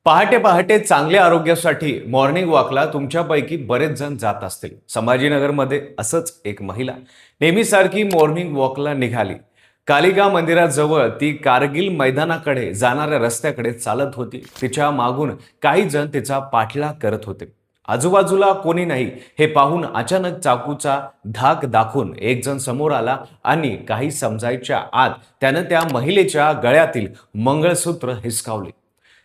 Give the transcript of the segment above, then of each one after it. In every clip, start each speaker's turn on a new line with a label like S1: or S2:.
S1: पहाटे पहाटे चांगल्या आरोग्यासाठी मॉर्निंग वॉकला तुमच्यापैकी बरेच जण जात असतील। संभाजीनगरमध्ये असंच एक महिला नेहमीसारखी मॉर्निंग वॉकला निघाली। कालिका मंदिराजवळ ती कारगिल मैदानाकडे जाणाऱ्या रस्त्याकडे चालत होती। तिच्या मागून काही जण तिचा पाठलाग करत होते। आजूबाजूला कोणी नाही हे पाहून अचानक चाकूचा धाक दाखवून एक जण समोर आला आणि काही समजायच्या आत त्यानं त्या महिलेच्या गळ्यातील मंगळसूत्र हिसकावले।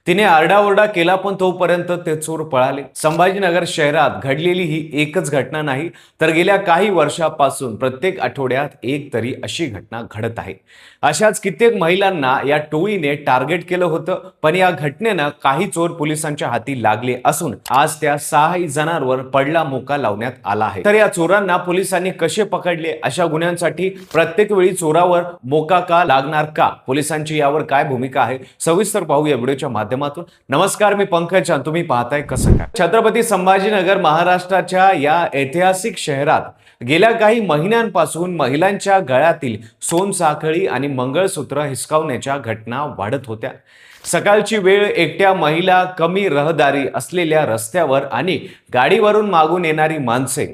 S1: तिने आरडाओरडा केला पण तोपर्यंत ते चोर पळाले। संभाजीनगर शहरात घडलेली ही एकच घटना नाही, तर गेल्या काही वर्षापासून प्रत्येक आठवड्यात एक तरी अशी घटना घडत आहे। अशाच कित्येक महिलांना या टोळीने टार्गेट केलं होतं, पण या घटनेनं काही चोर पोलिसांच्या हाती लागले असून आज त्या 6 जणांवर पडला मोका लावण्यात आला आहे। तर या चोरांना पोलिसांनी कसे पकडले, अशा गुन्ह्यांसाठी प्रत्येक वेळी चोरावर मोका का लागणार का, पोलिसांची यावर काय भूमिका आहे, सविस्तर पाहू या व्हिडिओच्या माध्यमातून। नमस्कार, मी पंकज, तुम्ही पाहताय कसं काय। छत्रपती संभाजीनगर महाराष्ट्राच्या या ऐतिहासिक शहरात गेल्या काही महिन्यांपासून महिलांच्या गळ्यातील सोनसाखळी आणि मंगळसूत्र हिसकावण्याच्या घटना वाढत होत्या। सकाळची वेळ, एकट्या महिला, कमी रहदारी असलेल्या रस्त्यावर आणि गाडीवरून मागून येणारी माणसे,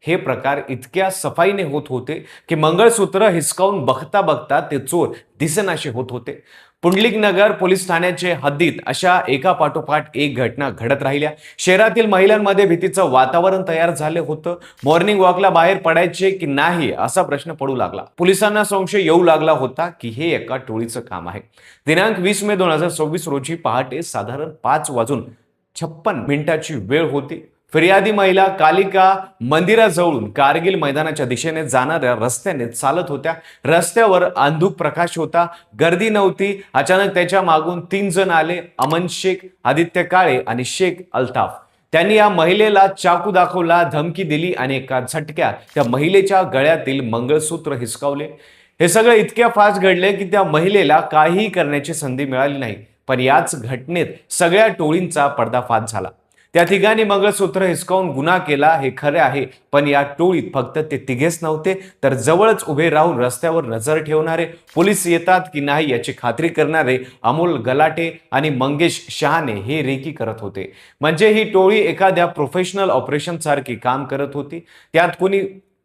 S1: हे प्रकार इतक्या सफाईने होत होते की मंगळसूत्र हिसकावून बघता बघता ते चोर दिसेनाशे होत होते। पुंडलिकनगर पोलीस ठाण्याचे हद्दीत अशा एका पाठोपाठ एक घटना घडत राहिल्या। शहरातील महिलांमध्ये भीतीचं वातावरण तयार झाले होतं। मॉर्निंग वॉकला बाहेर पडायचे की नाही असा प्रश्न पडू लागला। पोलिसांना संशय येऊ लागला होता की हे एका टोळीचं काम आहे। दिनांक 20 मे 2026 रोजी पहाटे साधारण 5:56 वेळ होती। फिर्यादी महिला कालिका मंदिराजवळून कारगिल मैदानाच्या दिशेने जाणाऱ्या रस्त्याने चालत होत्या। रस्त्यावर अंधुक प्रकाश होता, गर्दी नव्हती। अचानक त्याच्या मागून 3 जण आले, अमन शेख, आदित्य काळे आणि शेख अल्ताफ। त्यांनी या महिलेला चाकू दाखवला, धमकी दिली आणि एका झटक्यात त्या महिलेच्या गळ्यातील मंगळसूत्र हिसकावले। हे सगळे इतक्या फास्ट घडले की त्या महिलेला काहीही करण्याची संधी मिळाली नाही। पण याच घटनेत सगळ्या टोळींचा पर्दाफाश झाला। त्या ठिकाणी मंगळसूत्र हिसकावून गुन्हा केला हे खरे आहे, पण या टोळीत फक्त ते तिघेच नव्हते, तर जवळच उभे राहून रस्त्यावर नजर ठेवणारे, पोलीस येतात की नाही याची खात्री करणारे अमोल गलाटे आणि मंगेश शहाणे हे रेकी करत होते। म्हणजे ही टोळी एखाद्या प्रोफेशनल ऑपरेशन सारखी काम करत होती। त्यात कोणी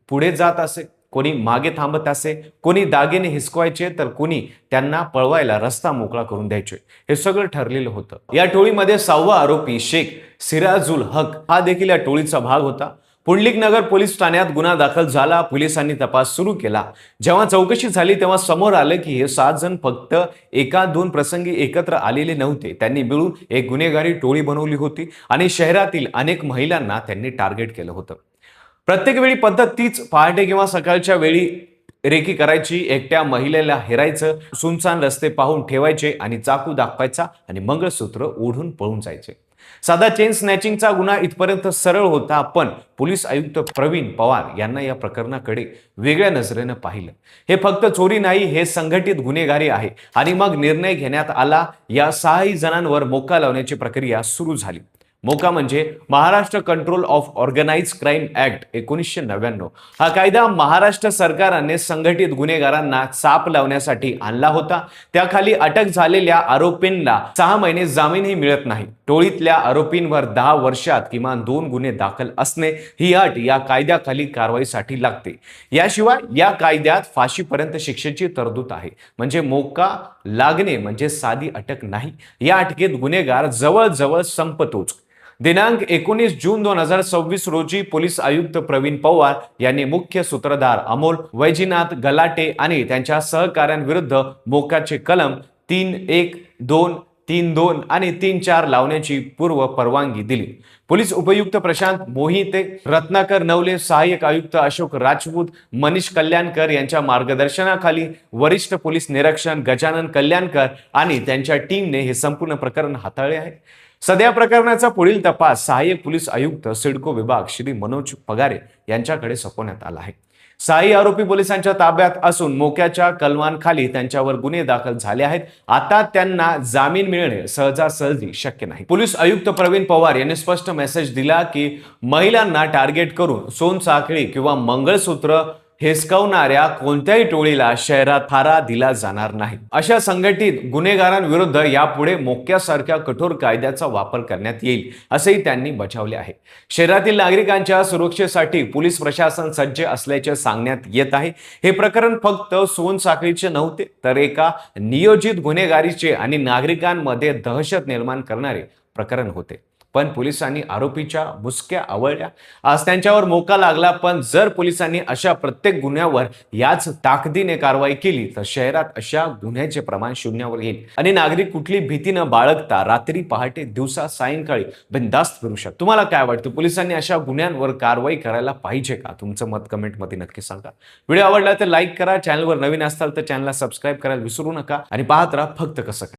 S1: पुढे जात असे, कोणी मागे थांबत असे, कोणी दागिने हिसकवायचे, तर कोणी त्यांना पळवायला रस्ता मोकळा करून द्यायचे। हे सगळं ठरलेलं होतं। या टोळीमध्ये 6वा आरोपी शेख सिराजुल हक हा देखील या टोळीचा भाग होता। पुंडलिकनगर पोलीस ठाण्यात गुन्हा दाखल झाला। पोलिसांनी तपास सुरू केला। जेव्हा चौकशी झाली तेव्हा समोर आलं की हे 7 जण फक्त एका दोन प्रसंगी एकत्र आलेले नव्हते। त्यांनी मिळून एक गुन्हेगारी टोळी बनवली होती आणि शहरातील अनेक महिलांना त्यांनी टार्गेट केलं होतं। प्रत्येक वेळी पद्धत तीच, पहाटे किंवा सकाळच्या वेळी रेकी करायची, एकट्या महिलेला हेरायचं, सुनसान रस्ते पाहून ठेवायचे आणि चाकू दाखवायचा आणि मंगळसूत्र ओढून पळून जायचे। साधा चेन स्नॅचिंगचा गुन्हा इथपर्यंत सरळ होता, पण पोलीस आयुक्त प्रवीण पवार यांना या प्रकरणाकडे वेगळ्या नजरेनं पाहिलं। हे फक्त चोरी नाही, हे संघटित गुन्हेगारी आहे। आणि मग निर्णय घेण्यात आला, या 6 जणांवर मोका लावण्याची प्रक्रिया सुरू झाली। मोका म्हणजे Maharashtra control of organised crime act 1999। हा कायदा महाराष्ट्र सरकारने संघटित गुन्हेगारांना चाप लावण्यासाठी आणला होता। त्याखाली अटक झालेल्या आरोपींना 6 महिने जामीनही मिळत नाही। टोळीतल्या आरोपींवर 10 वर्षात किमान 2 गुन्हे दाखल असणे ही अट या कायद्याखाली कारवाईसाठी लागते। याशिवाय या कायद्यात फाशीपर्यंत शिक्षेची तरतूद आहे। म्हणजे मोका लागणे म्हणजे साधी अटक नाही, या अटकेत गुन्हेगार जवळजवळ संपतोच। दिनांक 19 जून 2026 रोजी पोलीस आयुक्त प्रवीण पवार यांनी मुख्य सूत्रधार अमोल वैजनाथ गलाटे आणि त्यांच्या सहकाऱ्यांविरुद्ध मोक्याचे कलम 3.1, 2, 3.2 आणि 3.4 लावण्याची पूर्व परवानगी दिली। पोलीस उपयुक्त प्रशांत मोहिते, रत्नाकर नवले, सहाय्यक आयुक्त अशोक राजपूत, मनीष कल्याणकर यांच्या मार्गदर्शनाखाली वरिष्ठ पोलीस निरीक्षक गजानन कल्याणकर आणि त्यांच्या टीमने हे संपूर्ण प्रकरण हाताळले आहे। सध्या प्रकरणाचा पुढील तपास सहाय्यक पोलीस आयुक्त सिडको विभाग श्री मनोज पगारे यांच्याकडे सोपवण्यात आला आहे। 6 आरोपी पोलिसांच्या ताब्यात असून मोक्याच्या कलमांखाली त्यांच्यावर गुन्हे दाखल झाले आहेत। आता त्यांना जामीन मिळणे सहजासहजी शक्य नाही। पोलीस आयुक्त प्रवीण पवार यांनी स्पष्ट मेसेज दिला की महिलांना टार्गेट करून सोनसाखळी किंवा मंगळसूत्र हिसकावणाऱ्या कोणत्याही टोळीला शहरात थारा दिला जाणार नाही. अशा संघटित गुन्हेगारांविरुद्ध यापुढे मोक्यासारख्या कठोर कायद्याचा वापर करण्यात येईल असेही त्यांनी बजावले आहे. शहरातील नागरिकांच्या सुरक्षेसाठी पोलीस प्रशासन सज्ज असल्याचे सांगण्यात येत आहे. हे प्रकरण फक्त सोनसाखळीचे नव्हते, तर एका नियोजित गुन्हेगारीचे आणि नागरिकांमध्ये दहशत निर्माण करणारे प्रकरण होते. पण पोलिसांनी आरोपीच्या मुसक्या आवळल्या. आज त्यांच्यावर मोका लागला. पण जर पोलिसांनी अशा प्रत्येक गुन्ह्यावर याच ताकदीने कारवाई केली तर शहरात अशा गुन्ह्याचे प्रमाण शून्यावर येईल आणि नागरिक कुठली भीती न बाळगता रात्री, पहाटे, दिवसा, सायंकाळी बिनधास्त फिरू शकतात. तुम्हाला काय वाटतं, पोलिसांनी अशा गुन्ह्यांवर कारवाई करायला पाहिजे का? तुमचं मत कमेंटमध्ये नक्की सांगा. व्हिडिओ आवडला तर लाईक करा. चॅनलवर नवीन असाल तर चॅनलला सबस्क्राईब करायला विसरू नका आणि पाहत राहा फक्त कसं.